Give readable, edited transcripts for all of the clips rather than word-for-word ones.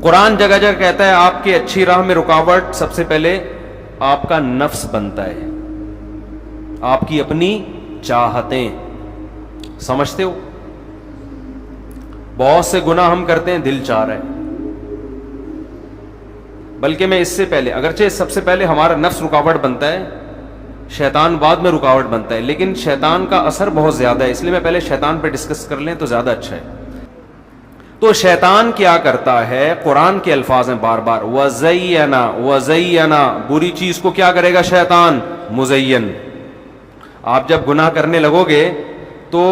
قرآن جگہ جگہ کہتا ہے آپ کی اچھی راہ میں رکاوٹ سب سے پہلے آپ کا نفس بنتا ہے، آپ کی اپنی چاہتیں. سمجھتے ہو؟ بہت سے گناہ ہم کرتے ہیں دل چاہ رہا ہے، بلکہ میں اس سے پہلے، اگرچہ سب سے پہلے ہمارا نفس رکاوٹ بنتا ہے، شیطان بعد میں رکاوٹ بنتا ہے، لیکن شیطان کا اثر بہت زیادہ ہے، اس لیے میں پہلے شیطان پہ ڈسکس کر لیں تو زیادہ اچھا ہے. تو شیطان کیا کرتا ہے؟ قرآن کے الفاظ ہیں بار بار، وَزَيَّنَا وَزَيَّنَا، بری چیز کو کیا کرے گا شیطان؟ مزین. آپ جب گناہ کرنے لگو گے تو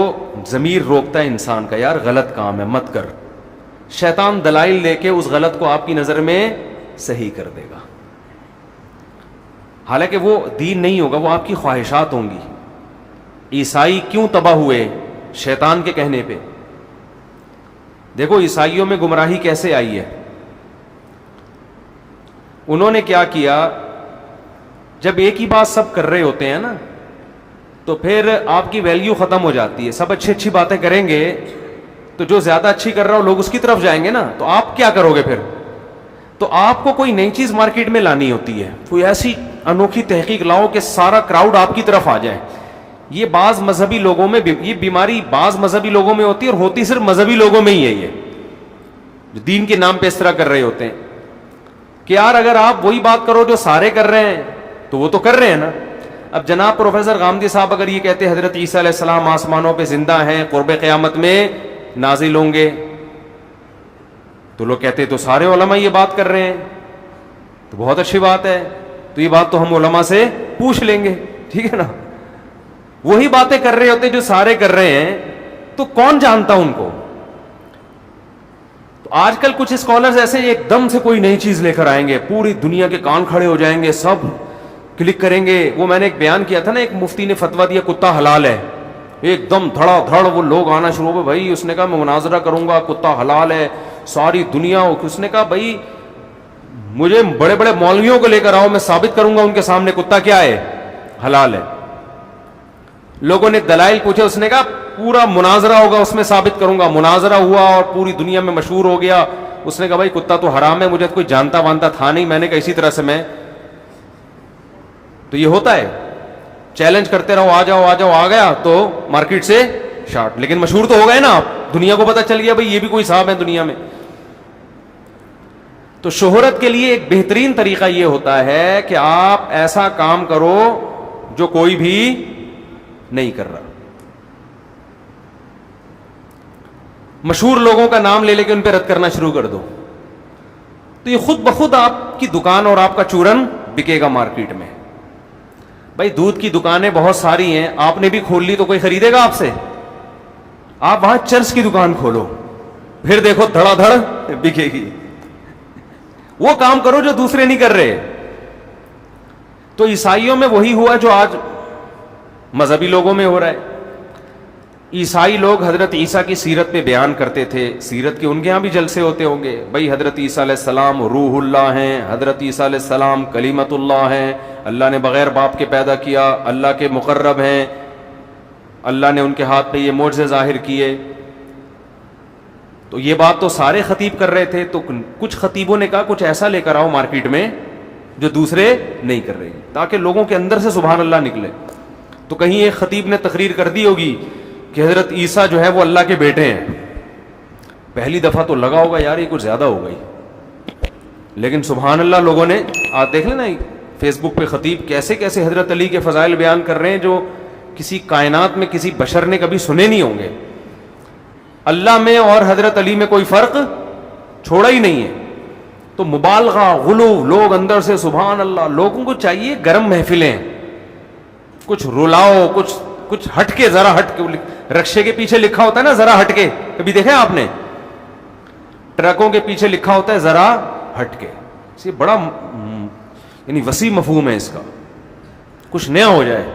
ضمیر روکتا ہے انسان کا، یار غلط کام ہے مت کر. شیطان دلائل لے کے اس غلط کو آپ کی نظر میں صحیح کر دے گا، حالانکہ وہ دین نہیں ہوگا، وہ آپ کی خواہشات ہوں گی. عیسائی کیوں تباہ ہوئے؟ شیطان کے کہنے پہ. دیکھو عیسائیوں میں گمراہی کیسے آئی ہے. انہوں نے کیا کیا، جب ایک ہی بات سب کر رہے ہوتے ہیں نا تو پھر آپ کی ویلیو ختم ہو جاتی ہے. سب اچھی اچھی باتیں کریں گے تو جو زیادہ اچھی کر رہا ہو لوگ اس کی طرف جائیں گے نا، تو آپ کیا کرو گے پھر؟ تو آپ کو کوئی نئی چیز مارکیٹ میں لانی ہوتی ہے، کوئی ایسی انوکھی تحقیق لاؤ کہ سارا کراؤڈ آپ کی طرف آ جائے. یہ بعض مذہبی لوگوں میں، یہ بیماری بعض مذہبی لوگوں میں ہوتی ہے اور ہوتی صرف مذہبی لوگوں میں ہی ہے، یہ جو دین کے نام پہ اس طرح کر رہے ہوتے ہیں کہ یار اگر آپ وہی بات کرو جو سارے کر رہے ہیں تو وہ تو کر رہے ہیں نا. اب جناب پروفیسر غامدی صاحب اگر یہ کہتے ہیں حضرت عیسیٰ علیہ السلام آسمانوں پہ زندہ ہیں، قرب قیامت میں نازل ہوں گے، تو لوگ کہتے ہیں تو سارے علماء یہ بات کر رہے ہیں، تو بہت اچھی بات ہے، تو یہ بات تو ہم علماء سے پوچھ لیں گے، ٹھیک ہے نا. وہی باتیں کر رہے ہوتے جو سارے کر رہے ہیں، تو کون جانتا ان کو. تو آج کل کچھ اسکالرز ایسے ایک دم سے کوئی نئی چیز لے کر آئیں گے، پوری دنیا کے کان کھڑے ہو جائیں گے، سب کلک کریں گے. وہ میں نے ایک بیان کیا تھا نا، ایک مفتی نے فتویٰ دیا کتا حلال ہے، ایک دم دھڑا دھڑ وہ لوگ آنا شروع ہو گئے. بھائی اس نے کہا میں مناظرہ کروں گا، کتا حلال ہے، ساری دنیا. اس نے کہا بھائی مجھے بڑے بڑے مولویوں کو لے کر آؤ، میں ثابت کروں گا ان کے سامنے کتا کیا ہے؟ حلال ہے. لوگوں نے دلائل پوچھے، اس نے کہا پورا مناظرہ ہوگا اس میں ثابت کروں گا. مناظرہ ہوا اور پوری دنیا میں مشہور ہو گیا. اس نے کہا بھائی کتا تو حرام ہے، مجھے کوئی جانتا وانتا تھا نہیں. میں نے کہا اسی طرح سے میں، تو یہ ہوتا ہے چیلنج کرتے رہو، آ جاؤ آ جاؤ، آ گیا تو مارکیٹ سے شارٹ. لیکن مشہور تو ہو گئے نا آپ، دنیا کو پتا چل گیا بھائی یہ بھی کوئی صاحب ہے دنیا میں. تو شہرت کے لیے ایک بہترین طریقہ یہ ہوتا ہے کہ آپ ایسا کام کرو جو کوئی بھی نہیں کر رہا. مشہور لوگوں کا نام لے لے کے ان پہ رد کرنا شروع کر دو، تو یہ خود بخود آپ کی دکان اور آپ کا چورن بکے گا مارکیٹ میں. بھائی دودھ کی دکانیں بہت ساری ہیں، آپ نے بھی کھول لی تو کوئی خریدے گا آپ سے؟ آپ وہاں چرس کی دکان کھولو، پھر دیکھو دھڑا دھڑ بکے گی. وہ کام کرو جو دوسرے نہیں کر رہے. تو عیسائیوں میں وہی ہوا جو آج مذہبی لوگوں میں ہو رہا ہے. عیسائی لوگ حضرت عیسیٰ کی سیرت پہ بیان کرتے تھے، سیرت کے ان کے ہاں بھی جلسے ہوتے ہوں گے. بھائی حضرت عیسیٰ علیہ السلام روح اللہ ہیں، حضرت عیسیٰ علیہ السلام کلیمت اللہ ہیں، اللہ نے بغیر باپ کے پیدا کیا، اللہ کے مقرب ہیں، اللہ نے ان کے ہاتھ پہ یہ معجزے ظاہر کیے. تو یہ بات تو سارے خطیب کر رہے تھے. تو کچھ خطیبوں نے کہا کچھ ایسا لے کر آؤ مارکیٹ میں جو دوسرے نہیں کر رہے، تاکہ لوگوں کے اندر سے سبحان اللہ نکلے. تو کہیں ایک خطیب نے تقریر کر دی ہوگی کہ حضرت عیسیٰ جو ہے وہ اللہ کے بیٹے ہیں. پہلی دفعہ تو لگا ہوگا یار یہ کچھ زیادہ ہو گئی، لیکن سبحان اللہ لوگوں نے آج دیکھ لینا فیس بک پہ خطیب کیسے کیسے حضرت علی کے فضائل بیان کر رہے ہیں جو کسی کائنات میں کسی بشر نے کبھی سنے نہیں ہوں گے. اللہ میں اور حضرت علی میں کوئی فرق چھوڑا ہی نہیں ہے. تو مبالغہ غلو، لوگ اندر سے سبحان اللہ. لوگوں کو چاہیے گرم محفلیں، کچھ رلاؤ، کچھ ہٹ کے، ذرا ہٹ کے. رکشے کے پیچھے لکھا ہوتا ہے نا ذرا ہٹ کے، کبھی دیکھا آپ نے؟ ٹرکوں کے پیچھے لکھا ہوتا ہے ذرا ہٹ کے. یہ بڑا یعنی وسیع مفہوم ہے اس کا، کچھ نیا ہو جائے.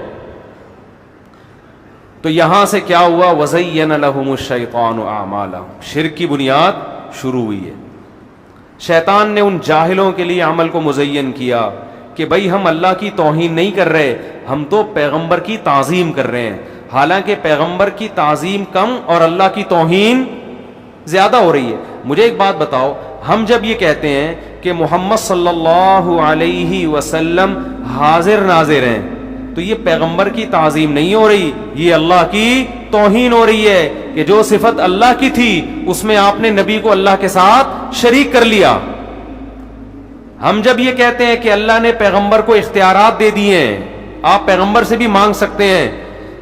تو یہاں سے کیا ہوا؟ وَزَيَّنَ لَهُمُ الشَّيْطَانُ أَعْمَالَهُمْ. شرک کی بنیاد شروع ہوئی ہے. شیطان نے ان جاہلوں کے لیے عمل کو مزین کیا کہ بھائی ہم اللہ کی توہین نہیں کر رہے، ہم تو پیغمبر کی تعظیم کر رہے ہیں. حالانکہ پیغمبر کی تعظیم کم اور اللہ کی توہین زیادہ ہو رہی ہے. مجھے ایک بات بتاؤ، ہم جب یہ کہتے ہیں کہ محمد صلی اللہ علیہ وسلم حاضر ناظر ہیں تو یہ پیغمبر کی تعظیم نہیں ہو رہی, یہ اللہ کی توہین ہو رہی ہے کہ جو صفت اللہ کی تھی اس میں آپ نے نبی کو اللہ کے ساتھ شریک کر لیا. ہم جب یہ کہتے ہیں کہ اللہ نے پیغمبر کو اختیارات دے دیے ہیں, آپ پیغمبر سے بھی مانگ سکتے ہیں,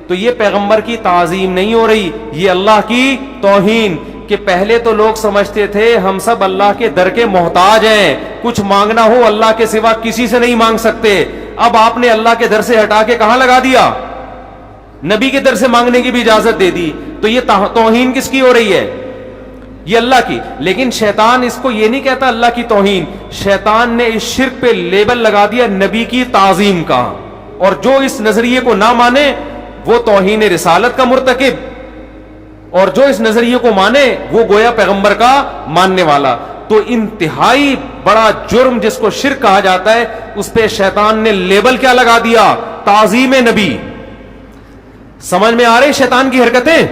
تو یہ پیغمبر کی تعظیم نہیں ہو رہی, یہ اللہ کی توہین. کہ پہلے تو لوگ سمجھتے تھے ہم سب اللہ کے در کے محتاج ہیں, کچھ مانگنا ہو اللہ کے سوا کسی سے نہیں مانگ سکتے. اب آپ نے اللہ کے در سے ہٹا کے کہاں لگا دیا, نبی کے در سے مانگنے کی بھی اجازت دے دی. تو یہ توہین کس کی ہو رہی ہے, یہ اللہ کی. لیکن شیطان اس کو یہ نہیں کہتا اللہ کی توہین, شیطان نے اس شرک پہ لیبل لگا دیا نبی کی تعظیم کا, اور جو اس نظریے کو نہ مانے وہ توہین رسالت کا مرتکب, اور جو اس نظریے کو مانے وہ گویا پیغمبر کا ماننے والا. تو انتہائی بڑا جرم جس کو شرک کہا جاتا ہے اس پہ شیطان نے لیبل کیا لگا دیا, تعظیم نبی. سمجھ میں آ رہی شیطان کی حرکتیں؟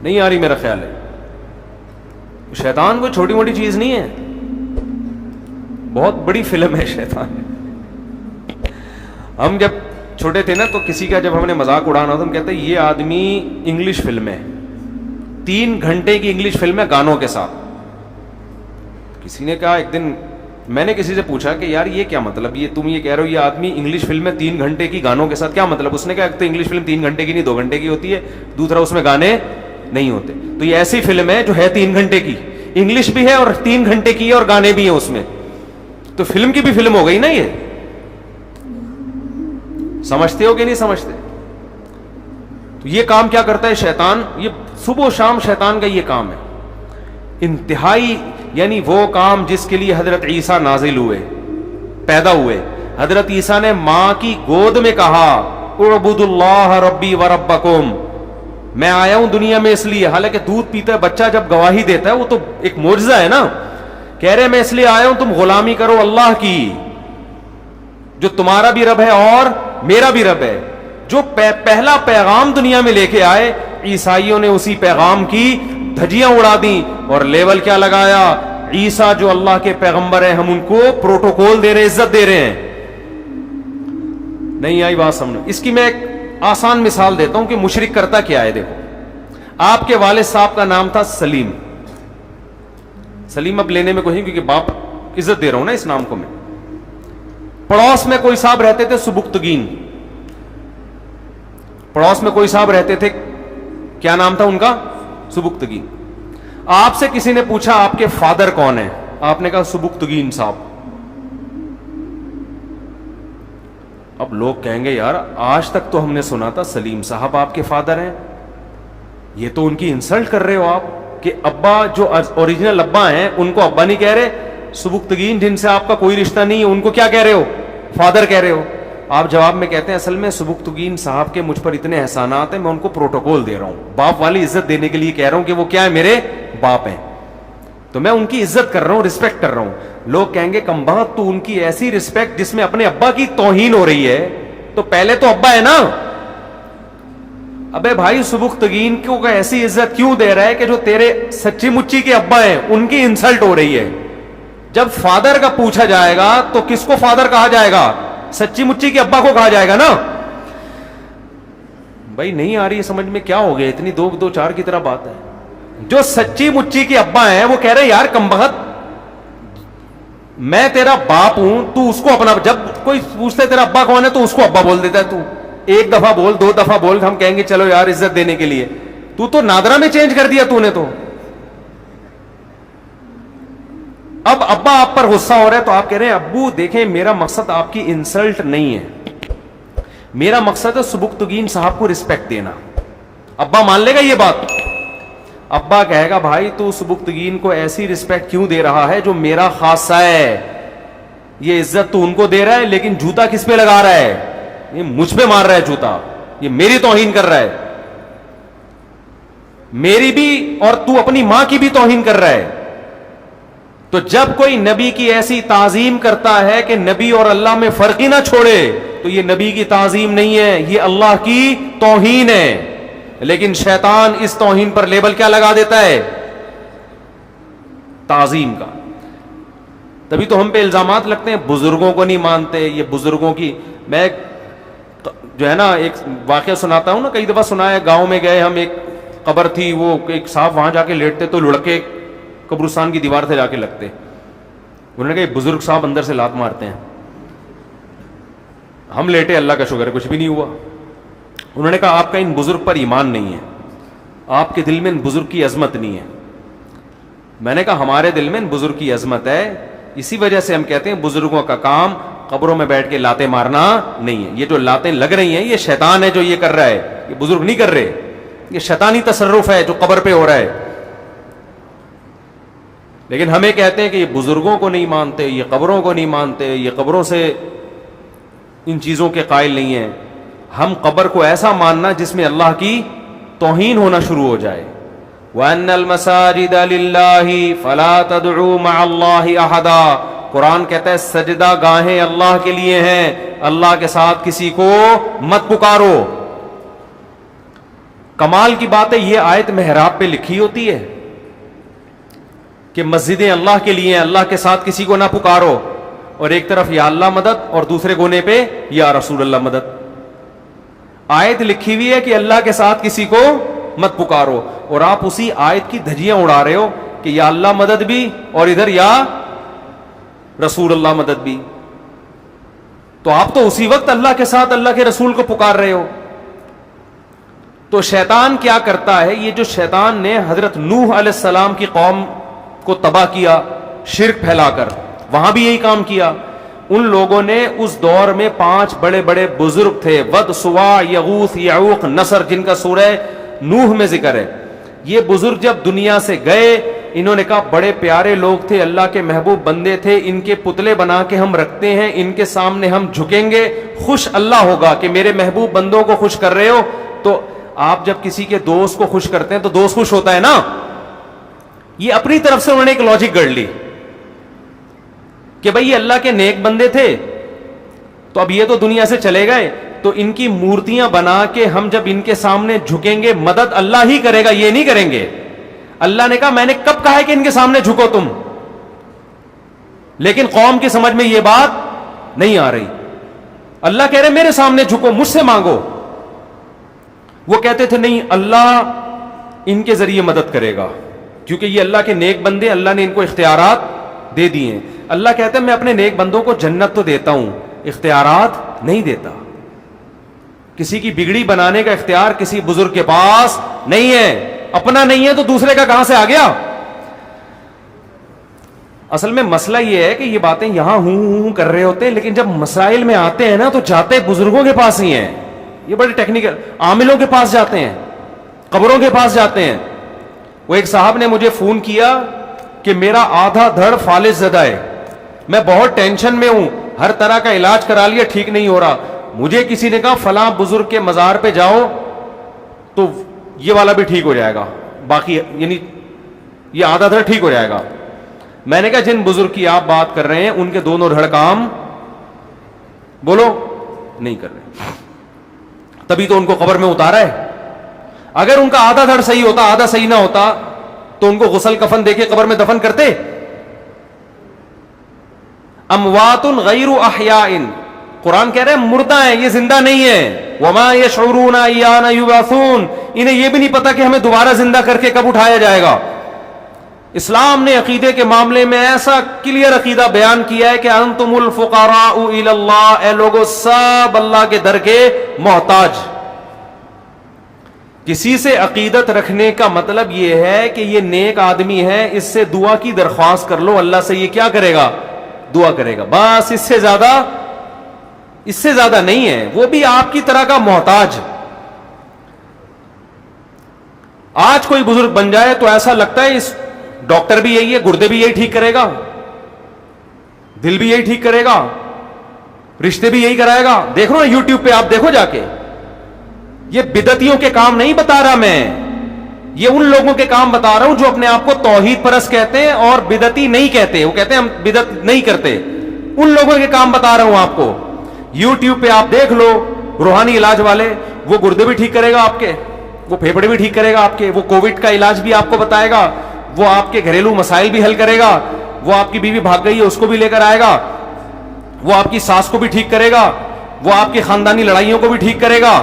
نہیں آ رہی میرا خیال ہے. شیطان کوئی چھوٹی موٹی چیز نہیں ہے, بہت بڑی فلم ہے شیطان. ہم جب چھوٹے تھے نا تو کسی کا جب ہم نے مذاق اڑانا تو ہم کہتے ہیں یہ آدمی انگلش فلم ہے, 3 گھنٹے کی انگلش فلم ہے گانوں کے ساتھ. کسی نے کہا ایک دن, میں نے کسی سے پوچھا کہ یار یہ کیا مطلب, یہ تم یہ کہہ رہے ہو یہ آدمی انگلش فلم میں 3 گھنٹے کی گانوں کے ساتھ, کیا مطلب؟ اس نے کہا ایک تو انگلش فلم 3 گھنٹے کی نہیں 2 گھنٹے کی ہوتی ہے, دوسرا اس میں گانے نہیں ہوتے. تو یہ ایسی فلم ہے جو ہے 3 گھنٹے کی, انگلش بھی ہے اور 3 گھنٹے کی ہے اور گانے بھی ہیں اس میں, تو فلم کی بھی فلم ہو گئی نا. یہ سمجھتے ہو کہ نہیں سمجھتے؟ تو یہ کام کیا کرتا ہے شیطان, یہ صبح و شام شیطان کا یہ کام ہے انتہائی. یعنی وہ کام جس کے لیے حضرت عیسیٰ نازل ہوئے, پیدا ہوئے, حضرت عیسیٰ نے ماں کی گود میں کہا اعبدوا اللہ ربی و ربکم, میں آیا ہوں دنیا میں اس لیے. حالانکہ دودھ پیتا ہے بچہ جب گواہی دیتا ہے وہ تو ایک معجزہ ہے نا, کہہ رہے میں اس لیے آیا ہوں تم غلامی کرو اللہ کی جو تمہارا بھی رب ہے اور میرا بھی رب ہے. جو پہلا پیغام دنیا میں لے کے آئے عیسائیوں نے اسی پیغام کی دھجیاں اڑا دیں اور لیول کیا لگایا, عیسیٰ جو اللہ کے پیغمبر ہیں ہم ان کو پروٹوکول دے رہے, عزت دے رہے ہیں. نہیں آئی بات سمجھو. اس کی میں ایک آسان مثال دیتا ہوں کہ مشرک کرتا کیا ہے. دیکھو, آپ کے والد صاحب کا نام تھا سلیم. سلیم اب لینے میں کوئی نہیں کیونکہ باپ عزت دے رہا ہوں نا اس نام کو میں. پڑوس میں کوئی صاحب رہتے تھے سبکتگین, پڑوس میں کوئی صاحب رہتے تھے, کیا نام تھا ان کا؟ سبکتگین. آپ سے کسی نے پوچھا آپ کے فادر کون ہیں, آپ نے کہا سبکتگین صاحب. اب لوگ کہیں گے یار آج تک تو ہم نے سنا تھا سلیم صاحب آپ کے فادر ہیں, یہ تو ان کی انسلٹ کر رہے ہو آپ کہ ابا جو اوریجنل ابا ہیں ان کو ابا نہیں کہہ رہے, سبکتگین جن سے آپ کا کوئی رشتہ نہیں ہے ان کو کیا کہہ رہے ہو, فادر کہہ رہے ہو. آپ جواب میں کہتے ہیں اصل میں سبکتگین صاحب کے مجھ پر اتنے احسانات ہیں میں ان کو پروٹوکول دے رہا ہوں, باپ والی عزت دینے کے لیے کہہ رہا ہوں کہ وہ کیا ہے میرے باپ ہیں, تو میں ان کی عزت کر رہا ہوں, رسپیکٹ کر رہا ہوں. لوگ کہیں گے کمبخت تو ان کی ایسی رسپیکٹ جس میں اپنے ابا کی توہین ہو رہی ہے, تو پہلے تو ابا ہے نا. ابے بھائی سبکتگین کو ایسی عزت کیوں دے رہا ہے کہ جو تیرے سچی مچی کے ابا ہیں ان کی انسلٹ ہو رہی ہے. جب فادر کا پوچھا جائے گا تو کس کو فادر کہا جائے گا؟ سچی مچی کے ابا کو کہا جائے گا نا. بھائی نہیں آ رہی سمجھ میں, کیا ہو گیا اتنی 2-2-4 کی طرح بات ہے. جو سچی مچی کے ابا ہیں وہ کہہ رہے یار کمبخت میں تیرا باپ ہوں, تو اس کو اپنا, جب کوئی پوچھتا ہے تیرا ابا کون ہے تو اس کو ابا بول دیتا ہے. تو 1 دفعہ بول 2 دفعہ بول, ہم کہیں گے چلو یار عزت دینے کے لیے, تو نادرا میں چینج کر دیا تو نے. تو اب ابا آپ پر غصہ ہو رہا ہے تو آپ کہہ رہے ہیں ابو دیکھیں میرا مقصد آپ کی انسلٹ نہیں ہے, میرا مقصد ہے سبکتگین صاحب کو رسپیکٹ دینا. ابا مان لے گا یہ بات؟ ابا کہے گا بھائی تو سبکتگین کو ایسی رسپیکٹ کیوں دے رہا ہے جو میرا خاصہ ہے, یہ عزت تو ان کو دے رہا ہے لیکن جوتا کس پہ لگا رہا ہے, یہ مجھ پہ مار رہا ہے جوتا, یہ میری توہین کر رہا ہے, میری بھی اور تو اپنی ماں کی بھی توہین کر رہا ہے. تو جب کوئی نبی کی ایسی تعظیم کرتا ہے کہ نبی اور اللہ میں فرق ہی نہ چھوڑے تو یہ نبی کی تعظیم نہیں ہے, یہ اللہ کی توہین ہے. لیکن شیطان اس توہین پر لیبل کیا لگا دیتا ہے, تعظیم کا. تبھی تو ہم پہ الزامات لگتے ہیں بزرگوں کو نہیں مانتے, یہ بزرگوں کی. میں جو ہے نا ایک واقعہ سناتا ہوں نا, کئی دفعہ سنا ہے. گاؤں میں گئے ہم, ایک قبر تھی, وہ ایک صاحب وہاں جا کے لیٹتے تو لڑکے قبرستان کی دیوار سے جا کے لگتے. انہوں نے کہا یہ بزرگ صاحب اندر سے لات مارتے ہیں. ہم لیٹے, اللہ کا شکر ہے کچھ بھی نہیں ہوا. انہوں نے کہا آپ کا ان بزرگ پر ایمان نہیں ہے, آپ کے دل میں ان بزرگ کی عظمت نہیں ہے. میں نے کہا ہمارے دل میں ان بزرگ کی عظمت ہے, اسی وجہ سے ہم کہتے ہیں بزرگوں کا کام قبروں میں بیٹھ کے لاتیں مارنا نہیں ہے. یہ جو لاتیں لگ رہی ہیں یہ شیطان ہے جو یہ کر رہا ہے, یہ بزرگ نہیں کر رہے. یہ شیطانی تصرف ہے جو قبر پہ ہو رہا ہے. لیکن ہمیں کہتے ہیں کہ یہ بزرگوں کو نہیں مانتے, یہ قبروں کو نہیں مانتے, یہ قبروں سے ان چیزوں کے قائل نہیں ہیں. ہم قبر کو ایسا ماننا جس میں اللہ کی توہین ہونا شروع ہو جائے. وَأَنَّ الْمَسَاجِدَ لِلَّهِ فَلَا تَدْعُوا مَعَ اللَّهِ أَحَدًا. قرآن کہتا ہے سجدہ گاہیں اللہ کے لیے ہیں, اللہ کے ساتھ کسی کو مت پکارو. کمال کی بات ہے یہ آیت محراب پہ لکھی ہوتی ہے کہ مسجدیں اللہ کے لیے ہیں, اللہ کے ساتھ کسی کو نہ پکارو, اور ایک طرف یا اللہ مدد اور دوسرے کونے پہ یا رسول اللہ مدد. آیت لکھی ہوئی ہے کہ اللہ کے ساتھ کسی کو مت پکارو, اور آپ اسی آیت کی دھجیاں اڑا رہے ہو کہ یا اللہ مدد بھی اور ادھر یا رسول اللہ مدد بھی. تو آپ تو اسی وقت اللہ کے ساتھ اللہ کے رسول کو پکار رہے ہو. تو شیطان کیا کرتا ہے, یہ جو شیطان نے حضرت نوح علیہ السلام کی قوم کو تباہ کیا شرک پھیلا کر, وہاں بھی یہی کام کیا. ان لوگوں نے اس دور میں 5 بڑے بڑے بزرگ تھے, ود, سوا, یغوث, یعوق, نصر, جن کا سورہ نوح میں ذکر ہے. یہ بزرگ جب دنیا سے گئے, انہوں نے کہا بڑے پیارے لوگ تھے, اللہ کے محبوب بندے تھے, ان کے پتلے بنا کے ہم رکھتے ہیں, ان کے سامنے ہم جھکیں گے, خوش اللہ ہوگا کہ میرے محبوب بندوں کو خوش کر رہے ہو. تو آپ جب کسی کے دوست کو خوش کرتے ہیں تو دوست خوش ہوتا ہے نا. یہ اپنی طرف سے انہوں نے ایک لاجک گڑھ لی کہ بھئی یہ اللہ کے نیک بندے تھے, تو اب یہ تو دنیا سے چلے گئے, تو ان کی مورتیاں بنا کے ہم جب ان کے سامنے جھکیں گے مدد اللہ ہی کرے گا, یہ نہیں کریں گے. اللہ نے کہا میں نے کب کہا ہے کہ ان کے سامنے جھکو تم, لیکن قوم کی سمجھ میں یہ بات نہیں آ رہی. اللہ کہہ رہے میرے سامنے جھکو, مجھ سے مانگو. وہ کہتے تھے نہیں اللہ ان کے ذریعے مدد کرے گا, کیونکہ یہ اللہ کے نیک بندے, اللہ نے ان کو اختیارات دے دیے ہیں. اللہ کہتا ہے میں اپنے نیک بندوں کو جنت تو دیتا ہوں, اختیارات نہیں دیتا. کسی کی بگڑی بنانے کا اختیار کسی بزرگ کے پاس نہیں ہے, اپنا نہیں ہے تو دوسرے کا کہاں سے آ گیا. اصل میں مسئلہ یہ ہے کہ یہ باتیں یہاں ہوں کر رہے ہوتے ہیں, لیکن جب مسائل میں آتے ہیں نا تو جاتے بزرگوں کے پاس ہی ہیں. یہ بڑے ٹیکنیکل, عاملوں کے پاس جاتے ہیں, قبروں کے پاس جاتے ہیں. وہ ایک صاحب نے مجھے فون کیا کہ میرا آدھا دھڑ فالج زدہ ہے, میں بہت ٹینشن میں ہوں, ہر طرح کا علاج کرا لیا ٹھیک نہیں ہو رہا. مجھے کسی نے کہا فلاں بزرگ کے مزار پہ جاؤ تو یہ والا بھی ٹھیک ہو جائے گا, باقی یعنی یہ آدھا دھڑ ٹھیک ہو جائے گا. میں نے کہا جن بزرگ کی آپ بات کر رہے ہیں ان کے دونوں دھڑ کام بولو نہیں کر رہے, تبھی تو ان کو قبر میں اتارا ہے. اگر ان کا آدھا دھڑ صحیح ہوتا, آدھا صحیح نہ ہوتا, تو ان کو غسل کفن دے کے قبر میں دفن کرتے. اموات غیر احیاء, قرآن کہہ رہے ہیں مردہ ہیں, یہ زندہ نہیں ہے. وما یشعرون ایان یبعثون, انہیں یہ بھی نہیں پتا کہ ہمیں دوبارہ زندہ کر کے کب اٹھایا جائے گا. اسلام نے عقیدے کے معاملے میں ایسا کلیئر عقیدہ بیان کیا ہے کہ انتم الفقراء الی اللہ, اے لوگوں سب اللہ کے در کے محتاج. کسی سے عقیدت رکھنے کا مطلب یہ ہے کہ یہ نیک آدمی ہے, اس سے دعا کی درخواست کر لو, اللہ سے یہ کیا کرے گا, دعا کرے گا, بس. اس سے زیادہ نہیں ہے. وہ بھی آپ کی طرح کا محتاج. آج کوئی بزرگ بن جائے تو ایسا لگتا ہے اس ڈاکٹر بھی یہی ہے, گردے بھی یہی ٹھیک کرے گا, دل بھی یہی ٹھیک کرے گا, رشتے بھی یہی کرائے گا. دیکھ رہو یوٹیوب پہ آپ دیکھو جا کے, یہ بدعتیوں کے کام نہیں بتا رہا میں, یہ ان لوگوں کے کام بتا رہا ہوں جو اپنے آپ کو توحید پرست کہتے ہیں اور بدعتی نہیں کہتے. وہ کہتے ہیں ہم بدعت نہیں کرتے. ان لوگوں کے کام بتا رہا ہوں آپ کو. یوٹیوب پہ آپ دیکھ لو روحانی علاج والے, وہ گردے بھی ٹھیک کرے گا آپ کے, وہ پھیپھڑے بھی ٹھیک کرے گا آپ کے, وہ کووڈ کا علاج بھی آپ کو بتائے گا, وہ آپ کے گھریلو مسائل بھی حل کرے گا, وہ آپ کی بیوی بھاگ گئی ہے اس کو بھی لے کر آئے گا, وہ آپ کی ساس کو بھی ٹھیک کرے گا, وہ آپ کی خاندانی لڑائیوں کو بھی ٹھیک کرے گا.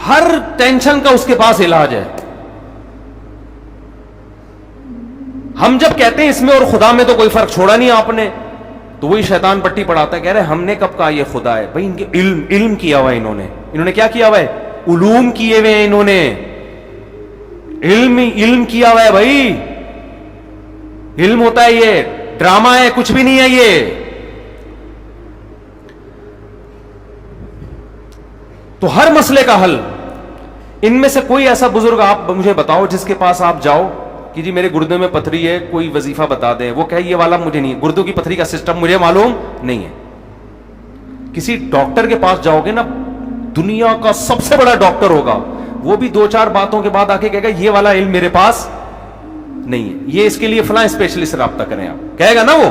ہر ٹینشن کا اس کے پاس علاج ہے. ہم جب کہتے ہیں اس میں اور خدا میں تو کوئی فرق چھوڑا نہیں آپ نے, تو وہی شیطان پٹی پڑھاتا ہے, کہہ رہے ہم نے کب کہا یہ خدا ہے. بھائی ان کے علم کیا ہوا ہے, انہوں نے کیا کیا ہوا ہے, علوم کیے ہوئے ہیں, انہوں نے علم کیا ہوا ہے. بھائی علم ہوتا ہے, یہ ڈرامہ ہے, کچھ بھی نہیں ہے یہ. تو ہر مسئلے کا حل. ان میں سے کوئی ایسا بزرگ آپ مجھے بتاؤ جس کے پاس آپ جاؤ کہ جی میرے گردے میں پتھری ہے, کوئی وظیفہ بتا دیں, وہ کہے یہ والا مجھے نہیں, گردوں کی پتھری کا سسٹم مجھے معلوم نہیں ہے. کسی ڈاکٹر کے پاس جاؤ گے نا, دنیا کا سب سے بڑا ڈاکٹر ہوگا, وہ بھی 2-4 باتوں کے بعد آ کے کہے گا یہ والا علم میرے پاس نہیں ہے, یہ اس کے لیے فلاں اسپیشلسٹ رابطہ کریں آپ, کہے گا نا وہ.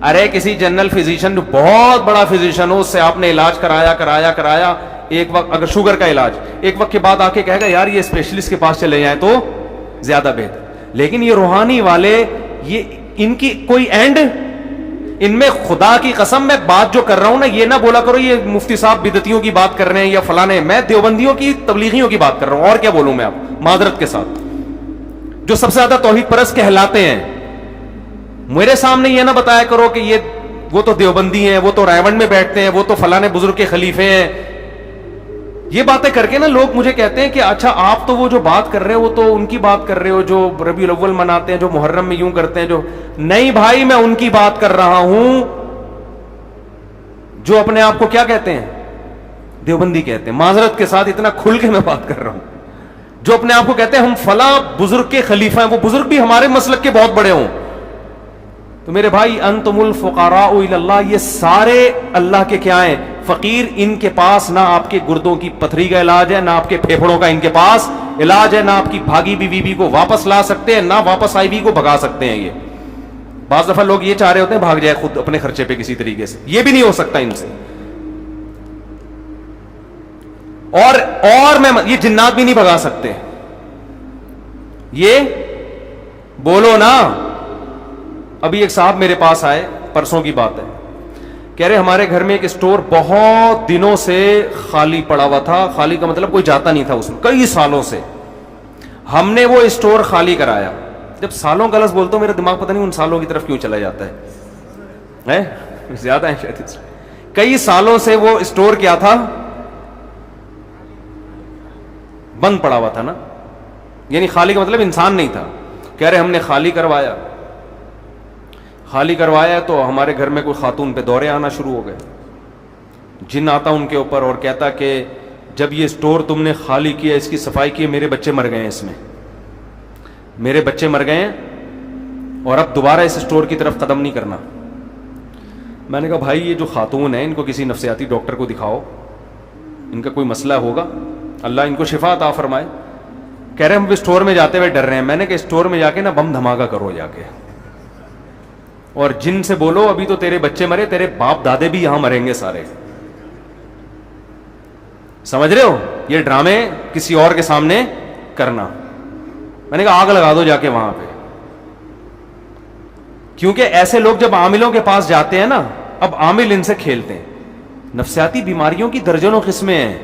ارے کسی جنرل فزیشین جو بہت بڑا فزیشین ہو, اس سے آپ نے علاج کرایا, ایک وقت اگر شوگر کا علاج, ایک وقت کے بعد آ کے کہے گا یار یہ اسپیشلسٹ کے پاس چلے جائیں تو زیادہ بہتر. لیکن یہ روحانی والے, یہ ان کی کوئی اینڈ, ان میں خدا کی قسم میں بات جو کر رہا ہوں نا, یہ نہ بولا کرو یہ مفتی صاحب بدعتیوں کی بات کر رہے ہیں یا فلانے, میں دیوبندیوں کی تبلیغیوں کی بات کر رہا ہوں, اور کیا بولوں میں آپ معذرت کے ساتھ, جو سب سے زیادہ توحید پرست کہلاتے ہیں. میرے سامنے یہ نہ بتایا کرو کہ یہ وہ تو دیوبندی ہیں, وہ تو رائے میں بیٹھتے ہیں, وہ تو فلانے بزرگ کے خلیفے ہیں. یہ باتیں کر کے نا لوگ مجھے کہتے ہیں کہ اچھا آپ تو وہ جو بات کر رہے ہو وہ تو ان کی بات کر رہے ہو جو ربیع الاول مناتے ہیں, جو محرم میں یوں کرتے ہیں, جو نہیں بھائی میں ان کی بات کر رہا ہوں جو اپنے آپ کو کیا کہتے ہیں, دیوبندی کہتے ہیں. معذرت کے ساتھ اتنا کھل کے میں بات کر رہا ہوں, جو اپنے آپ کو کہتے ہیں ہم فلاں بزرگ کے خلیفہ ہیں, وہ بزرگ بھی ہمارے مسلک کے بہت بڑے ہوں. تو میرے بھائی انتم الفقراء الی اللہ, یہ سارے اللہ کے کیا ہیں, فقیر. ان کے پاس نہ آپ کے گردوں کی پتھری کا علاج ہے, نہ آپ کے پھیپھڑوں کا ان کے پاس علاج ہے, نہ آپ کی بھاگی بیوی کو واپس لا سکتے ہیں, نہ واپس آئی بیوی کو بھگا سکتے ہیں. یہ بعض دفعہ لوگ یہ چاہ رہے ہوتے ہیں بھاگ جائے خود اپنے خرچے پہ کسی طریقے سے, یہ بھی نہیں ہو سکتا ان سے. اور میں یہ جنات بھی نہیں بھگا سکتے, یہ بولو نا. ابھی ایک صاحب میرے پاس آئے, پرسوں کی بات ہے, کہہ رہے ہمارے گھر میں ایک اسٹور بہت دنوں سے خالی پڑا ہوا تھا. خالی کا مطلب کوئی جاتا نہیں تھا اس میں, کئی سالوں سے. ہم نے وہ اسٹور خالی کرایا. جب سالوں کا لفظ بولتا ہوں میرا دماغ پتہ نہیں ان سالوں کی طرف کیوں چلا جاتا ہے, زیادہ ہے شاید. کئی سالوں سے وہ اسٹور کیا تھا, بند پڑا ہوا تھا نا, یعنی خالی کا مطلب انسان نہیں تھا. کہہ رہے ہم نے خالی کروایا تو ہمارے گھر میں کوئی خاتون پہ دورے آنا شروع ہو گئے. جن آتا ان کے اوپر اور کہتا کہ جب یہ اسٹور تم نے خالی کیا, اس کی صفائی کی, میرے بچے مر گئے ہیں, اس میں میرے بچے مر گئے ہیں اور اب دوبارہ اس اسٹور کی طرف قدم نہیں کرنا. میں نے کہا بھائی یہ جو خاتون ہیں ان کو کسی نفسیاتی ڈاکٹر کو دکھاؤ, ان کا کوئی مسئلہ ہوگا, اللہ ان کو شفا عطا فرمائے. کہہ رہے ہم اسٹور میں جاتے ہوئے ڈر رہے ہیں. میں نے کہا اسٹور میں جا کے نا بم دھماکہ کرو جا کے, اور جن سے بولو ابھی تو تیرے بچے مرے, تیرے باپ دادے بھی یہاں مریں گے سارے. سمجھ رہے ہو, یہ ڈرامے کسی اور کے سامنے کرنا. میں نے کہا آگ لگا دو جا کے وہاں پہ, کیونکہ ایسے لوگ جب عاملوں کے پاس جاتے ہیں نا, اب عامل ان سے کھیلتے ہیں. نفسیاتی بیماریوں کی درجنوں قسمیں ہیں.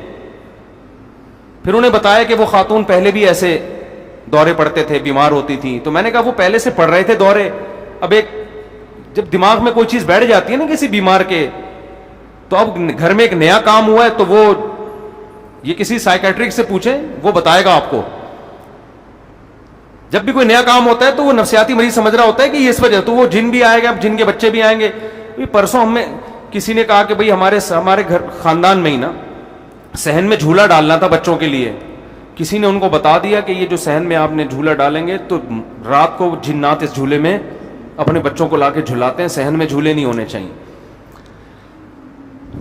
پھر انہیں بتایا کہ وہ خاتون پہلے بھی ایسے دورے پڑتے تھے, بیمار ہوتی تھی. تو میں نے کہا وہ پہلے سے پڑ رہے تھے دورے. اب ایک جب دماغ میں کوئی چیز بیٹھ جاتی ہے نا کسی بیمار کے, تو اب گھر میں ایک نیا کام ہوا ہے تو وہ یہ کسی سائیکیٹرک سے پوچھیں, وہ بتائے گا آپ کو. جب بھی کوئی نیا کام ہوتا ہے تو وہ نفسیاتی مریض سمجھ رہا ہوتا ہے کہ یہ اس وجہ, تو وہ جن بھی آئے گا, اب جن کے بچے بھی آئیں گے. پرسوں ہمیں کسی نے کہا کہ بھئی ہمارے گھر خاندان میں ہی نا صحن میں جھولا ڈالنا تھا بچوں کے لیے. کسی نے ان کو بتا دیا کہ یہ جو صحن میں آپ نے جھولا ڈالیں گے تو رات کو جنات اس جھولے میں اپنے بچوں کو لا کے جھلاتے ہیں, صحن میں جھولے نہیں ہونے چاہیے.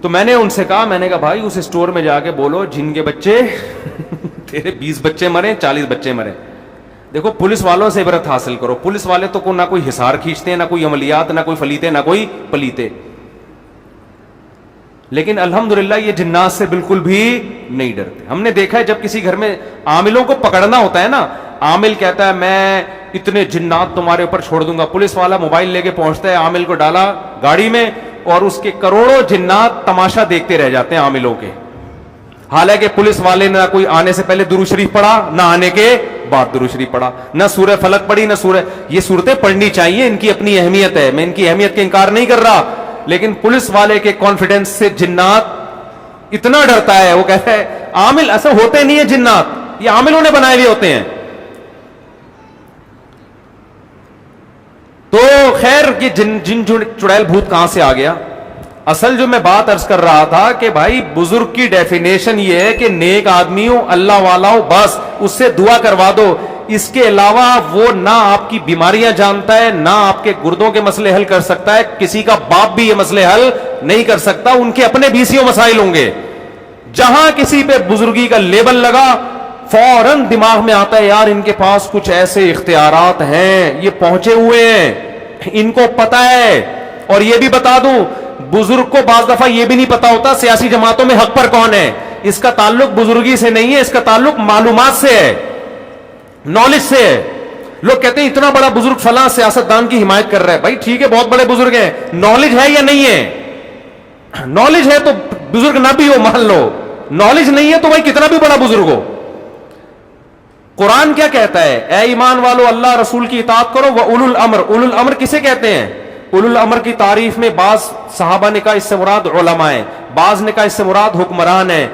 تو میں نے ان سے کہا, میں نے کہا بھائی اس اسٹور میں جا کے بولو جن کے بچے تیرے 20 بچے مرے, 40 بچے مرے. دیکھو پولیس والوں سے عبرت حاصل کرو. پولیس والے تو نہ کوئی حصار کھینچتے ہیں, نہ کوئی عملیات, نہ کوئی فلیتے, نہ کوئی پلیتے. لیکن الحمدللہ یہ جنات سے بالکل بھی نہیں ڈرتے. ہم نے دیکھا ہے جب کسی گھر میں عاملوں کو پکڑنا ہوتا ہے نا, عامل کہتا ہے میں اتنے جنات تمہارے اوپر چھوڑ دوں گا. پولیس والا موبائل لے کے پہنچتا ہے, عامل کو ڈالا گاڑی میں, اور اس کے کروڑوں جنات تماشا دیکھتے رہ جاتے ہیں عاملوں کے. حالانکہ پولیس والے نہ کوئی آنے سے پہلے درود شریف پڑھا, نہ آنے کے بعد درود شریف پڑھا, نہ سورہ فلق پڑھی, نہ سورہ. یہ صورتیں پڑھنی چاہیے, ان کی اپنی اہمیت ہے, میں ان کی اہمیت کا انکار نہیں کر رہا, لیکن پولیس والے کے کانفیڈنس سے جنات اتنا ڈرتا ہے, وہ کہتا ہے عامل ایسا ہوتے نہیں ہے جنات, یہ عاملوں نے بنائے ہوئے ہوتے ہیں. تو خیر یہ جن چڑیل بھوت کہاں سے آ گیا؟ اصل جو میں بات عرض کر رہا تھا کہ بھائی بزرگ کی ڈیفینیشن یہ ہے کہ نیک آدمی ہو, اللہ والا ہو, بس اس سے دعا کروا دو. اس کے علاوہ وہ نہ آپ کی بیماریاں جانتا ہے, نہ آپ کے گردوں کے مسئلے حل کر سکتا ہے, کسی کا باپ بھی یہ مسئلے حل نہیں کر سکتا. ان کے اپنے بیسیوں مسائل ہوں گے. جہاں کسی پہ بزرگی کا لیبل لگا فوراً دماغ میں آتا ہے یار ان کے پاس کچھ ایسے اختیارات ہیں, یہ پہنچے ہوئے ہیں, ان کو پتا ہے. اور یہ بھی بتا دوں, بزرگ کو بعض دفعہ یہ بھی نہیں پتا ہوتا سیاسی جماعتوں میں حق پر کون ہے. اس کا تعلق بزرگی سے نہیں ہے, اس کا تعلق معلومات سے ہے, نالج سے ہے. لوگ کہتے ہیں اتنا بڑا بزرگ فلاں سیاست دان کی حمایت کر رہا ہے. بھائی ٹھیک ہے, بہت بڑے بزرگ ہیں, نالج ہے یا نہیں ہے؟ نالج ہے تو بزرگ نہ بھی ہو مان لو, نالج نہیں ہے تو بھائی کتنا بھی بڑا بزرگ ہو. قرآن کیا کہتا ہے؟ اے ایمان والو اللہ رسول کی اطاعت کرو. وَأُولُو الْأَمْرِ, اولو الامر کسے کہتے ہیں؟ اولو الامر کی تعریف میں بعض صحابہ نے کہا اس سے مراد علماء ہیں, بعض نے کہا اس سے مراد حکمران ہیں.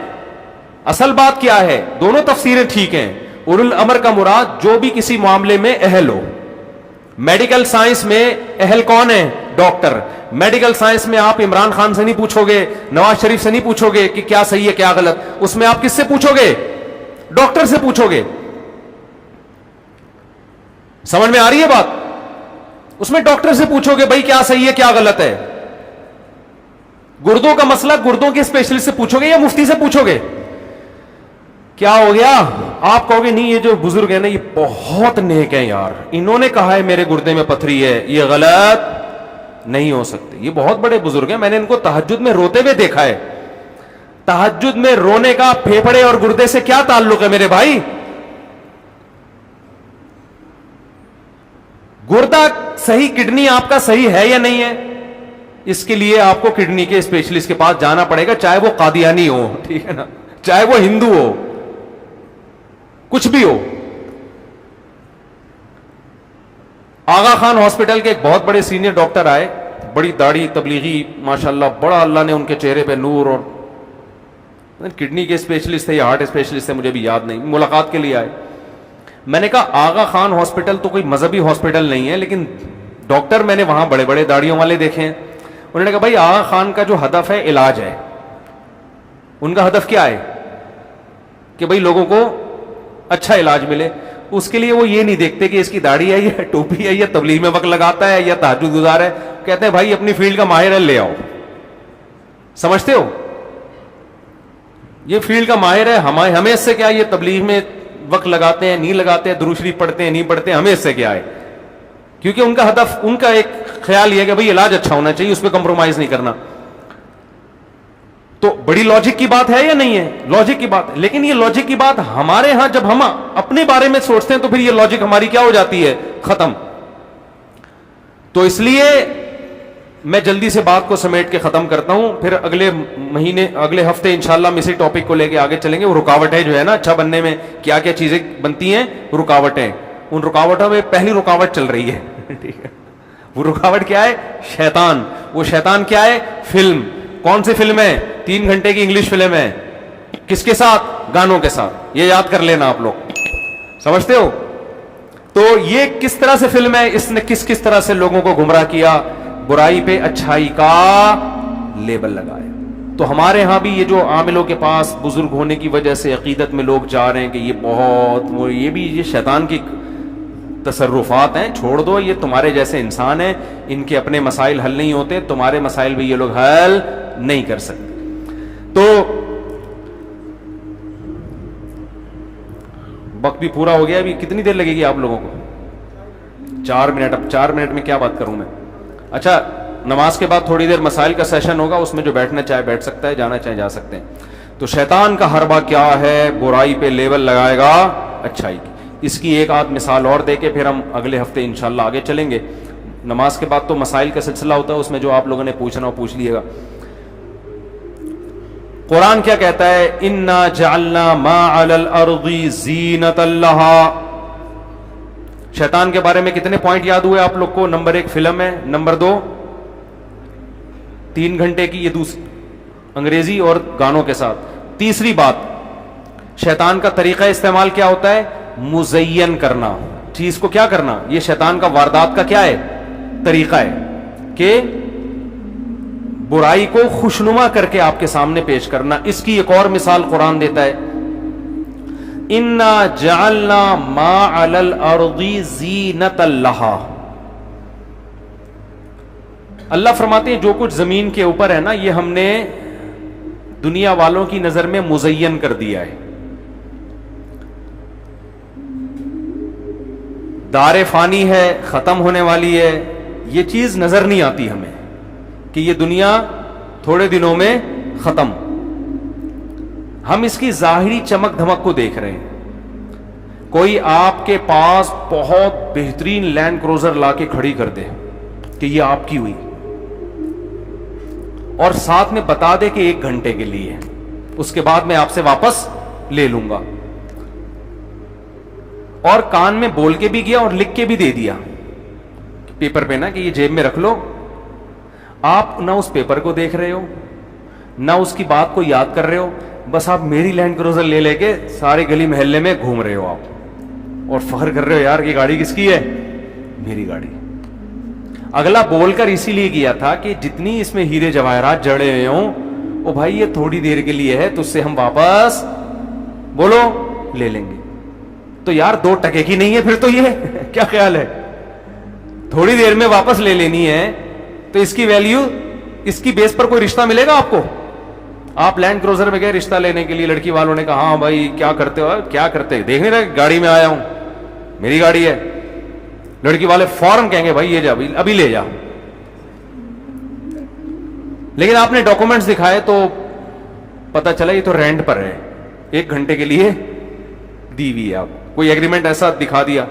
اصل بات کیا ہے؟ دونوں تفسیریں ٹھیک ہیں. اولو الامر کا مراد جو بھی کسی معاملے میں اہل ہو. میڈیکل سائنس میں اہل کون ہے؟ ڈاکٹر. میڈیکل سائنس میں آپ عمران خان سے نہیں پوچھو گے, نواز شریف سے نہیں پوچھو گے کہ کیا صحیح ہے کیا غلط. اس میں آپ کس سے پوچھو گے؟ ڈاکٹر سے پوچھو گے. سمجھ میں آ رہی ہے بات؟ اس میں ڈاکٹر سے پوچھو گے بھائی کیا صحیح ہے کیا غلط ہے. گردوں کا مسئلہ گردوں کے اسپیشلسٹ سے پوچھو گے یا مفتی سے پوچھو گے؟ کیا ہو گیا؟ آپ کہو گے نہیں یہ جو بزرگ ہیں نا یہ بہت نیک ہیں یار, انہوں نے کہا ہے میرے گردے میں پتھری ہے, یہ غلط نہیں ہو سکتے. یہ بہت بڑے بزرگ ہیں, میں نے ان کو تہجد میں روتے ہوئے دیکھا ہے. تہجد میں رونے کا پھیپھڑے اور گردے سے کیا تعلق ہے میرے بھائی؟ گردہ صحیح, کڈنی آپ کا صحیح ہے یا نہیں ہے؟ اس کے لیے آپ کو کڈنی کے اسپیشلسٹ کے پاس جانا پڑے گا, چاہے وہ قادیانی ہو, ٹھیک ہے نا, چاہے وہ ہندو ہو, کچھ بھی ہو. آغا خان ہاسپٹل کے ایک بہت بڑے سینئر ڈاکٹر آئے, بڑی داڑھی تبلیغی ماشاءاللہ, بڑا اللہ نے ان کے چہرے پہ نور, اور کڈنی کے اسپیشلسٹ تھے یا ہارٹ اسپیشلسٹ تھے مجھے بھی یاد نہیں. ملاقات کے لیے آئے. میں نے کہا آغا خان ہاسپٹل تو کوئی مذہبی ہاسپٹل نہیں ہے, لیکن ڈاکٹر میں نے وہاں بڑے بڑے داڑھیوں والے دیکھے ہیں. انہوں نے کہا بھائی آغا خان کا جو ہدف ہے علاج ہے. ان کا ہدف کیا ہے؟ کہ بھائی لوگوں کو اچھا علاج ملے. اس کے لیے وہ یہ نہیں دیکھتے کہ اس کی داڑھی ہے یا ٹوپی ہے یا تبلیغ میں وقت لگاتا ہے یا تہجد گزار ہے. کہتے ہیں بھائی اپنی فیلڈ کا ماہر ہے لے آؤ. سمجھتے ہو؟ یہ فیلڈ کا ماہر ہے, ہمیں اس سے کیا, یہ تبلیغ میں وقت لگاتے ہیں نہیں لگاتے ہیں, درود شریف پڑھتے ہیں نہیں پڑھتے ہیں, ہمیں اس سے کیا ہے. کیونکہ ان کا ہدف, ان کا ایک خیال یہ کہ بھئی علاج اچھا ہونا چاہیے, اس پہ کمپرومائز نہیں کرنا. تو بڑی لاجک کی بات ہے یا نہیں ہے؟ لاجک کی بات. لیکن یہ لاجک کی بات ہمارے ہاں جب ہم اپنے بارے میں سوچتے ہیں تو پھر یہ لاجک ہماری کیا ہو جاتی ہے؟ ختم. تو اس لیے میں جلدی سے بات کو سمیٹ کے ختم کرتا ہوں, پھر اگلے مہینے اگلے ہفتے انشاءاللہ ہم اسی ٹاپک کو لے کے آگے چلیں گے. وہ رکاوٹیں جو ہے نا اچھا بننے میں, کیا کیا چیزیں بنتی ہیں, رکاوٹیں. ان رکاوٹوں میں پہلی رکاوٹ چل رہی ہے, ٹھیک ہے. وہ رکاوٹ کیا ہے؟ شیطان. وہ شیطان کیا ہے؟ فلم. کون سی فلم ہے؟ 3 گھنٹے کی انگلش فلم ہے. کس کے ساتھ؟ گانوں کے ساتھ. یہ یاد کر لینا آپ لوگ, سمجھتے ہو؟ تو یہ کس طرح سے فلم ہے, اس نے کس طرح سے لوگوں کو گمراہ کیا, برائی پہ اچھائی کا لیبل لگایا. تو ہمارے ہاں بھی یہ جو عاملوں کے پاس بزرگ ہونے کی وجہ سے عقیدت میں لوگ جا رہے ہیں کہ یہ بہت, یہ بھی یہ شیطان کی تصرفات ہیں. چھوڑ دو, یہ تمہارے جیسے انسان ہیں, ان کے اپنے مسائل حل نہیں ہوتے, تمہارے مسائل بھی یہ لوگ حل نہیں کر سکتے. تو وقت بھی پورا ہو گیا. ابھی کتنی دیر لگے گی آپ لوگوں کو؟ 4 منٹ. اب 4 منٹ میں کیا بات کروں میں؟ اچھا, نماز کے بعد تھوڑی دیر مسائل کا سیشن ہوگا, اس میں جو بیٹھنا چاہے بیٹھ سکتا ہے, جانا چاہے جا سکتے ہیں. تو شیطان کا حربہ کیا ہے؟ برائی پہ لیبل لگائے گا اچھائی کی. اس کی ایک آدھ مثال اور دے کے پھر ہم اگلے ہفتے انشاءاللہ آگے چلیں گے. نماز کے بعد تو مسائل کا سلسلہ ہوتا ہے, اس میں جو آپ لوگوں نے پوچھنا ہو پوچھ لیے گا. قرآن کیا کہتا ہے؟ انا جعلنا ما علی الارض زینۃ لہا. شیطان کے بارے میں کتنے پوائنٹ یاد ہوئے آپ لوگ کو؟ نمبر 1 فلم ہے, نمبر 2 3 گھنٹے کی یہ دوسری انگریزی اور گانوں کے ساتھ. تیسری بات, شیطان کا طریقہ استعمال کیا ہوتا ہے؟ مزین کرنا, چیز کو کیا کرنا. یہ شیطان کا واردات کا کیا ہے؟ طریقہ ہے کہ برائی کو خوشنما کر کے آپ کے سامنے پیش کرنا. اس کی ایک اور مثال قرآن دیتا ہے, انا جعلنا ما علی الارض زینۃ لہا. اللہ فرماتے ہیں جو کچھ زمین کے اوپر ہے نا, یہ ہم نے دنیا والوں کی نظر میں مزین کر دیا ہے. دار فانی ہے, ختم ہونے والی ہے, یہ چیز نظر نہیں آتی ہمیں کہ یہ دنیا تھوڑے دنوں میں ختم. ہم اس کی ظاہری چمک دھمک کو دیکھ رہے ہیں. کوئی آپ کے پاس بہت بہترین لینڈ کروزر لا کے کھڑی کر دے کہ یہ آپ کی ہوئی, اور ساتھ میں بتا دے کہ 1 گھنٹے کے لیے, اس کے بعد میں آپ سے واپس لے لوں گا, اور کان میں بول کے بھی گیا اور لکھ کے بھی دے دیا پیپر پہ نا کہ یہ جیب میں رکھ لو. آپ نہ اس پیپر کو دیکھ رہے ہو, نہ اس کی بات کو یاد کر رہے ہو, بس آپ میری لینڈ کروزر لے لے کے سارے گلی محلے میں گھوم رہے ہو آپ, اور فخر کر رہے ہو یار یہ گاڑی کس کی ہے؟ میری گاڑی. اگلا بول کر اسی لیے کیا تھا کہ جتنی اس میں ہیرے جواہرات جڑے ہوئے ہوں, او بھائی یہ تھوڑی دیر کے لیے ہے, تو اس سے ہم واپس بولو لے لیں گے. تو یار 2 ٹکے کی نہیں ہے پھر تو, یہ کیا خیال ہے؟ تھوڑی دیر میں واپس لے لینی ہے تو اس کی ویلیو, اس کی بیس پر کوئی رشتہ ملے گا آپ کو؟ آپ لینڈ کروزر میں گئے رشتہ لینے کے لیے, لڑکی والوں نے کہا ہاں بھائی کیا کرتے ہو, کیا کرتے, دیکھ نہیں رہے گاڑی میں آیا ہوں, میری گاڑی ہے. لڑکی والے فوراً کہیں گے بھائی یہ جا ابھی لے جا. لیکن آپ نے ڈاکومنٹس دکھائے تو پتا چلا یہ تو رینٹ پر ہے, 1 گھنٹے کے لیے دی ہوئی ہے. آپ کوئی ایگریمنٹ ایسا دکھا دیا,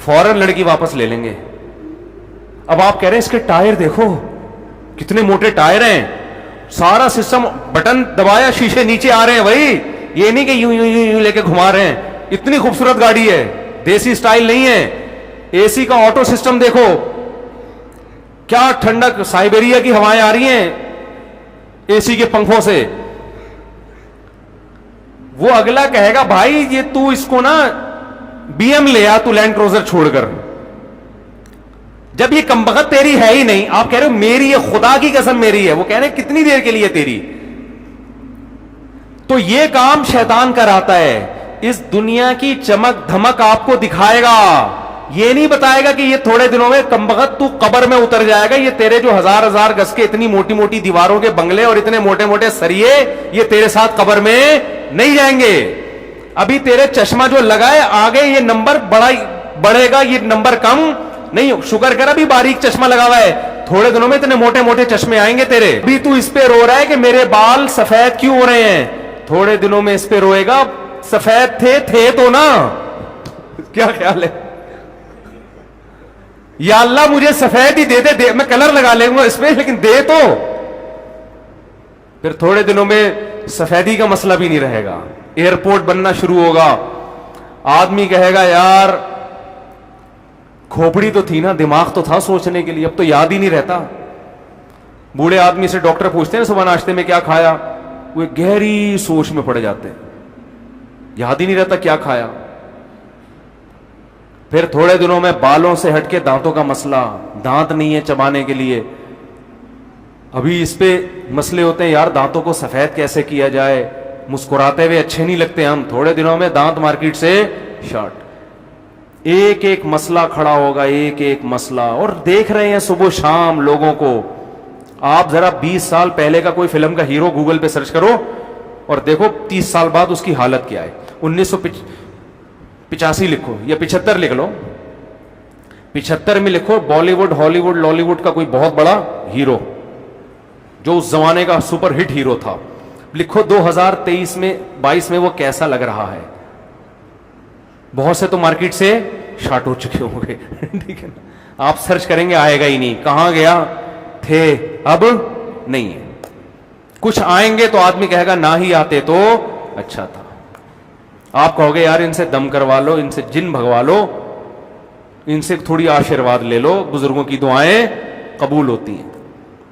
فوراً لڑکی واپس لے لیں گے. اب آپ کہہ رہے ہیں اس کے ٹائر دیکھو کتنے موٹے ٹائر ہیں, سارا سسٹم بٹن دبایا شیشے نیچے آ رہے ہیں. بھائی یہ نہیں کہ یوں یوں یوں یوں لے کے گھما رہے ہیں, اتنی خوبصورت گاڑی ہے, دیسی سٹائل نہیں ہے. اے سی کا آٹو سسٹم دیکھو, کیا ٹھنڈک, سائبیریا کی ہوائیں آ رہی ہیں اے سی کے پنکھوں سے. وہ اگلا کہے گا بھائی یہ تو اس کو نا بی ایم لے آ, تو لینڈ کروزر چھوڑ کر, جب یہ کمبخت تیری ہے ہی نہیں. آپ کہہ رہے ہو میری ہے, خدا کی قسم میری ہے. وہ کہہ رہے ہیں کتنی دیر کے لیے تیری. تو یہ کام شیطان کراتا ہے, اس دنیا کی چمک دھمک آپ کو دکھائے گا, یہ نہیں بتائے گا کہ یہ تھوڑے دنوں میں کمبخت تو قبر میں اتر جائے گا. یہ تیرے جو 1000 گز کے اتنی موٹی موٹی دیواروں کے بنگلے اور اتنے موٹے موٹے سریے, یہ تیرے ساتھ قبر میں نہیں جائیں گے. ابھی تیرے چشمہ جو لگائے آگے یہ نمبر بڑھے گا, یہ نمبر کم نہیں. شکر کر ابھی باریک چشمہ لگا ہوا ہے, تھوڑے دنوں میں اتنے موٹے موٹے چشمے آئیں گے تیرے. ابھی تو اس پہ رو رہا ہے کہ میرے بال سفید کیوں ہو رہے ہیں, تھوڑے دنوں میں اس پہ روئے گا سفید تھے تو نا. کیا خیال ہے؟ یا اللہ مجھے سفید ہی دے دے, میں کلر لگا لوں گا اس پہ, لیکن دے تو. پھر تھوڑے دنوں میں سفیدی کا مسئلہ بھی نہیں رہے گا, ایئرپورٹ بننا شروع ہوگا. آدمی کہے گا یار کھوپڑی تو تھی نا, دماغ تو تھا سوچنے کے لیے, اب تو یاد ہی نہیں رہتا. بوڑھے آدمی سے ڈاکٹر پوچھتے ہیں صبح ناشتے میں کیا کھایا, وہ گہری سوچ میں پڑ جاتے ہیں, یاد ہی نہیں رہتا کیا کھایا. پھر تھوڑے دنوں میں بالوں سے ہٹ کے دانتوں کا مسئلہ, دانت نہیں ہے چبانے کے لیے. ابھی اس پہ مسئلے ہوتے ہیں یار دانتوں کو سفید کیسے کیا جائے, مسکراتے ہوئے اچھے نہیں لگتے ہم, تھوڑے دنوں میں دانت مارکیٹ سے شارٹ. ایک ایک مسئلہ کھڑا ہوگا, ایک ایک مسئلہ. اور دیکھ رہے ہیں صبح شام لوگوں کو. آپ ذرا 20 سال پہلے کا کوئی فلم کا ہیرو گوگل پہ سرچ کرو اور دیکھو 30 سال بعد اس کی حالت کیا ہے. 1985 لکھو یا 75 لکھ لو, 75 میں لکھو بالی ووڈ ہالی ووڈ لالی ووڈ کا کوئی بہت بڑا ہیرو جو اس زمانے کا سپر ہٹ ہیرو تھا. لکھو 2023 میں 22 میں وہ کیسا لگ رہا ہے. بہت سے تو مارکیٹ سے شارٹ ہو چکے ہوں گے ٹھیک ہے نا, آپ سرچ کریں گے آئے گا ہی نہیں, کہاں گیا تھے اب نہیں ہے. کچھ آئیں گے تو آدمی کہے گا نہ ہی آتے تو اچھا تھا. آپ کہو گے یار ان سے دم کروا لو, ان سے جن بھگوا لو, ان سے تھوڑی آشیرواد لے لو, بزرگوں کی دعائیں قبول ہوتی ہیں.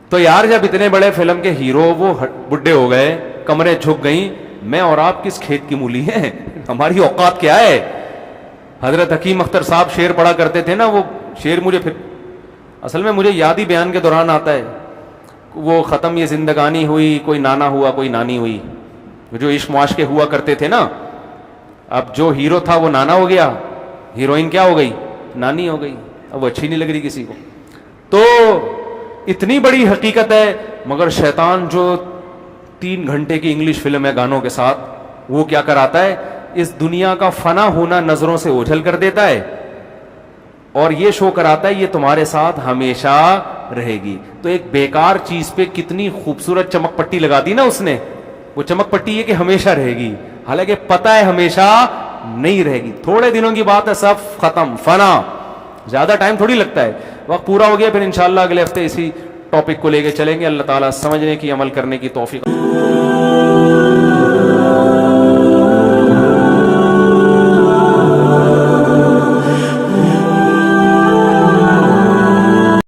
تو یار جب اتنے بڑے فلم کے ہیرو وہ بڈھے ہو گئے, کمریں جھک گئیں, میں اور آپ کس کھیت کی مولی ہیں, ہماری اوقات کیا ہے. حضرت حکیم اختر صاحب شعر پڑھا کرتے تھے نا, وہ شعر مجھے پھر اصل میں مجھے یاد ہی بیان کے دوران آتا ہے. وہ ختم یہ زندگانی ہوئی, کوئی نانا ہوا کوئی نانی ہوئی, جو عشق معاشقے ہوا کرتے تھے نا, اب جو ہیرو تھا وہ نانا ہو گیا, ہیروئن کیا ہو گئی, نانی ہو گئی, اب وہ اچھی نہیں لگ رہی کسی کو. تو اتنی بڑی حقیقت ہے. مگر شیطان جو 3 گھنٹے کی انگلش فلم ہے گانوں کے ساتھ, وہ کیا کراتا ہے, اس دنیا کا فنا ہونا نظروں سے اوجھل کر دیتا ہے, اور یہ شو کراتا ہے یہ تمہارے ساتھ ہمیشہ رہے گی. تو ایک بیکار چیز پہ کتنی خوبصورت چمک پٹی لگا دی نا اس نے, وہ چمک پٹی ہے کہ ہمیشہ رہے گی, حالانکہ پتہ ہے ہمیشہ نہیں رہے گی. تھوڑے دنوں کی بات ہے, سب ختم, فنا, زیادہ ٹائم تھوڑی لگتا ہے. وقت پورا ہو گیا, پھر انشاءاللہ اگلے ہفتے اسی ٹاپک کو لے کے چلیں گے. اللہ تعالیٰ سمجھنے کی, عمل کرنے کی توفیق.